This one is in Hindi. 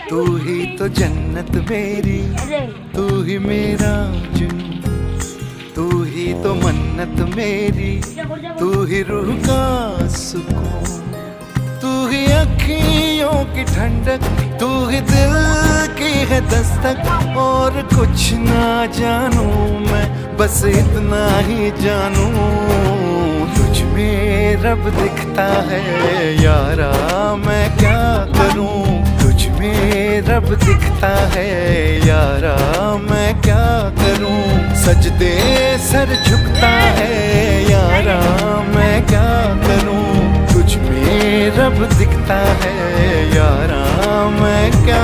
तू ही तो जन्नत मेरी, तू ही मेरा जुनून, तू ही तो मन्नत मेरी, तू ही रूह का सुकून, तू ही अखियों की ठंडक, तू ही दिल की है दस्तक। और कुछ ना जानू मैं, बस इतना ही जानू, तुझ में रब दिखता है यारा, मैं क्या करूं। तुझ में रब दिखता है यारा, मैं क्या करूं। सजदे सर झुकता है यारा, मैं क्या करूं। तुझ में रब दिखता है यारा, मैं क्या